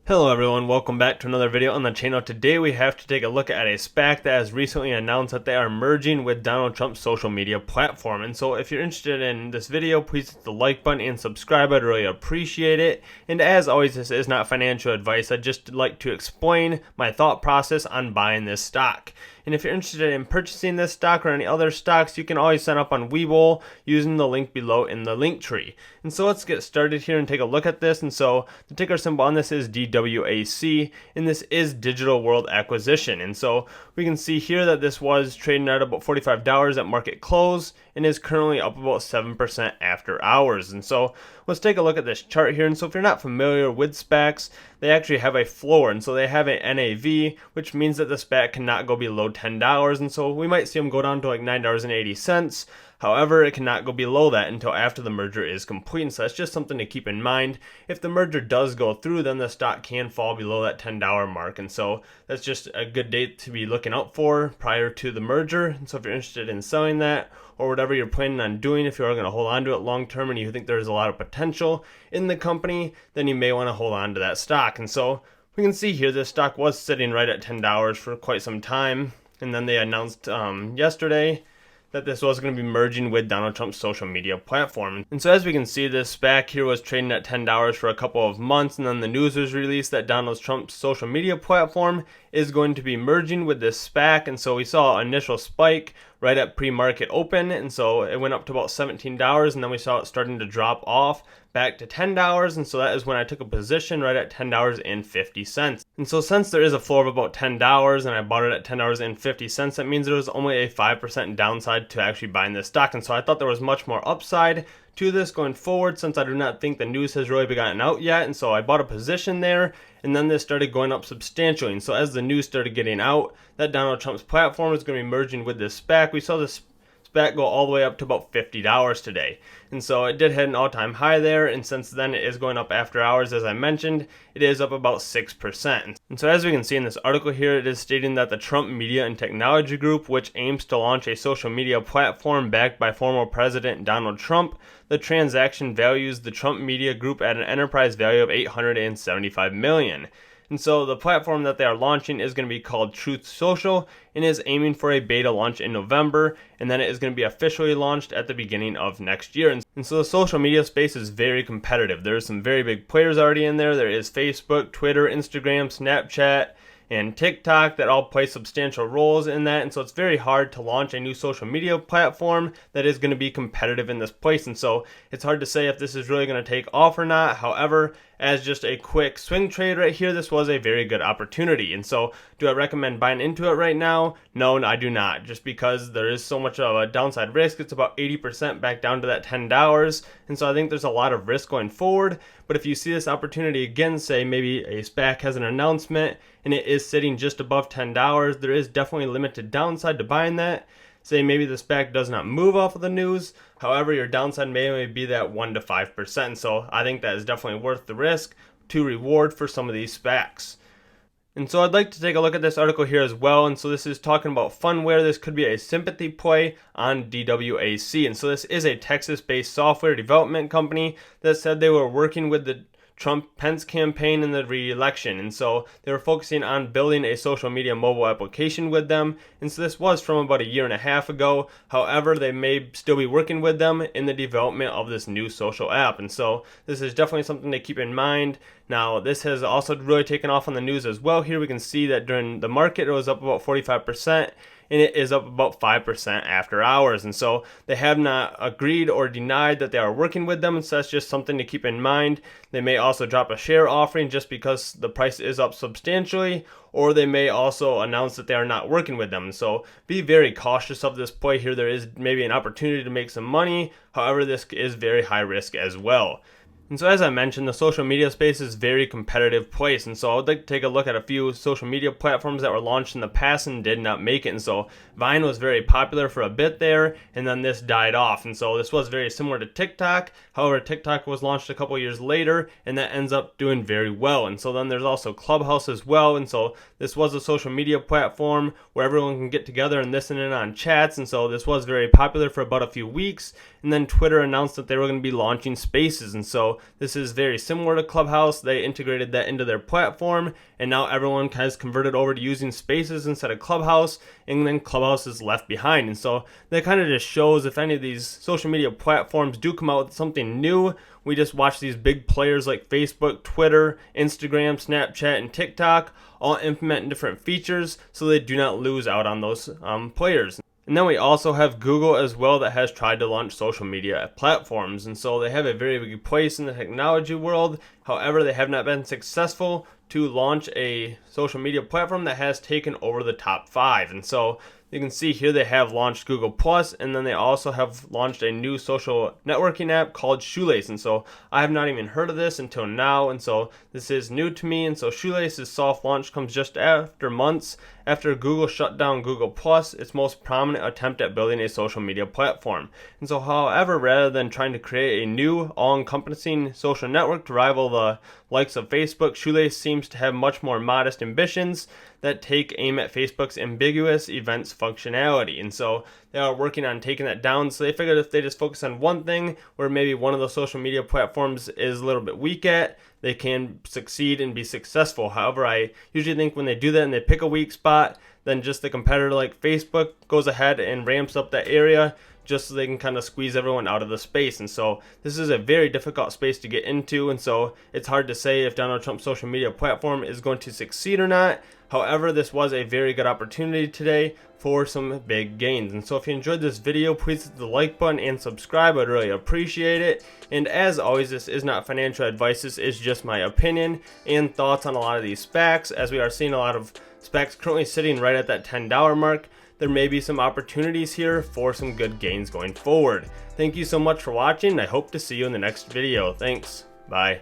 Hello everyone, welcome back to another video on the channel. Today we have to take a look at a SPAC that has recently announced that they are merging with Donald Trump's social media platform. And so if you're interested in this video, please hit the like button and subscribe. I'd really appreciate it. And as always, this is not financial advice. I'd just like to explain my thought process on buying this stock. And if you're interested in purchasing this stock or any other stocks, you can always sign up on Webull using the link below in the link tree. And so let's get started here and take a look at this. And so the ticker symbol on this is DWAC, and this is Digital World Acquisition. And so we can see here that this was trading at about $45 at market close and is currently up about 7% after hours. And so let's take a look at this chart here. And so if you're not familiar with SPACs, they actually have a floor, and so they have an NAV, which means that the SPAC cannot go below $10. And so we might see them go down to like $9.80. However, it cannot go below that until after the merger is complete. And so that's just something to keep in mind. If the merger does go through, then the stock can fall below that $10 mark. And so that's just a good date to be looking out for prior to the merger. And so if you're interested in selling that or whatever you're planning on doing, if you're going to hold on to it long term and you think there's a lot of potential in the company, then you may want to hold on to that stock. And so we can see here this stock was sitting right at $10 for quite some time. And then they announced yesterday that this was going to be merging with Donald Trump's social media platform. And so as we can see, this SPAC here was trading at $10 for a couple of months, and then the news was released that Donald Trump's social media platform is going to be merging with this SPAC. And so we saw an initial spike right at pre-market open, and so it went up to about $17, and then we saw it starting to drop off back to $10, and so that is when I took a position right at $10.50. And so since there is a floor of about $10 and I bought it at $10.50, that means there was only a 5% downside to actually buying this stock. And so I thought there was much more upside to this going forward, since I do not think the news has really gotten out yet. And so I bought a position there, and then this started going up substantially. And so as the news started getting out that Donald Trump's platform is going to be merging with this SPAC, we saw this SPAC go all the way up to about $50 today. And so it did hit an all-time high there, and since then it is going up after hours. As I mentioned, it is up about 6%. And so as we can see in this article here, it is stating that the Trump Media and Technology Group, which aims to launch a social media platform backed by former President Donald Trump, the transaction values the Trump Media Group at an enterprise value of $875 million. And so the platform that they are launching is going to be called Truth Social and is aiming for a beta launch in November, and then it is going to be officially launched at the beginning of next year. And so the social media space is very competitive. There's some very big players already in there. There is Facebook, Twitter, Instagram, Snapchat, and TikTok that all play substantial roles in that. And so it's very hard to launch a new social media platform that is going to be competitive in this place. And so it's hard to say if this is really going to take off or not. However, as just a quick swing trade right here, this was a very good opportunity. And so do I recommend buying into it right now? No, I do not, just because there is so much of a downside risk. It's about 80% back down to that $10. And so I think there's a lot of risk going forward. But if you see this opportunity again, say maybe a SPAC has an announcement and it is sitting just above $10, there is definitely limited downside to buying that. Say maybe the SPAC does not move off of the news. However, your downside may only be that 1 to 5%. So I think that is definitely worth the risk to reward for some of these SPACs. And so I'd like to take a look at this article here as well. And so this is talking about Phunware. This could be a sympathy play on DWAC. And so this is a Texas-based software development company that said they were working with the Trump-Pence campaign in the re-election. And so they were focusing on building a social media mobile application with them. And so this was from about a year and a half ago. However, they may still be working with them in the development of this new social app. And so this is definitely something to keep in mind. Now, this has also really taken off on the news as well. Here we can see that during the market, it was up about 45%. And it is up about 5% after hours. And so they have not agreed or denied that they are working with them, and so that's just something to keep in mind. They may also drop a share offering just because the price is up substantially, or they may also announce that they are not working with them. So be very cautious of this play here. There is maybe an opportunity to make some money. However, this is very high risk as well. And so as I mentioned, the social media space is a very competitive place. And so I would like to take a look at a few social media platforms that were launched in the past and did not make it. And so Vine was very popular for a bit there, and then this died off. And so this was very similar to TikTok. However, TikTok was launched a couple years later, and that ends up doing very well. And so then there's also Clubhouse as well. And so this was a social media platform where everyone can get together and listen in on chats. And so this was very popular for about a few weeks. And then Twitter announced that they were going to be launching Spaces. And so so this is very similar to Clubhouse. They integrated that into their platform, and now everyone has converted over to using Spaces instead of Clubhouse, and then Clubhouse is left behind. And so that kind of just shows if any of these social media platforms do come out with something new, we just watch these big players like Facebook, Twitter, Instagram, Snapchat, and TikTok all implement different features so they do not lose out on those players. And then we also have Google as well, that has tried to launch social media platforms. And so they have a very big place in the technology world. However, they have not been successful to launch a social media platform that has taken over the top 5. And so you can see here they have launched Google Plus, and then they also have launched a new social networking app called Shoelace. And so I have not even heard of this until now, and so this is new to me. And so Shoelace's soft launch comes just after months after Google shut down Google Plus, its most prominent attempt at building a social media platform. And so, however, rather than trying to create a new all-encompassing social network to rival the likes of Facebook, Shoelace seems to have much more modest ambitions that take aim at Facebook's ambiguous events functionality. And so they are working on taking that down. So they figured if they just focus on one thing where maybe one of the social media platforms is a little bit weak at, they can succeed and be successful. However, I usually think when they do that and they pick a weak spot, then just the competitor like Facebook goes ahead and ramps up that area just so they can kind of squeeze everyone out of the space. And so this is a very difficult space to get into, and so it's hard to say if Donald Trump's social media platform is going to succeed or not. However, this was a very good opportunity today for some big gains. And so if you enjoyed this video, please hit the like button and subscribe. I'd really appreciate it. And as always, this is not financial advice. This is just my opinion and thoughts on a lot of these SPACs, as we are seeing a lot of SPACs currently sitting right at that $10 mark. There may be some opportunities here for some good gains going forward. Thank you so much for watching. I hope to see you in the next video. Thanks. Bye.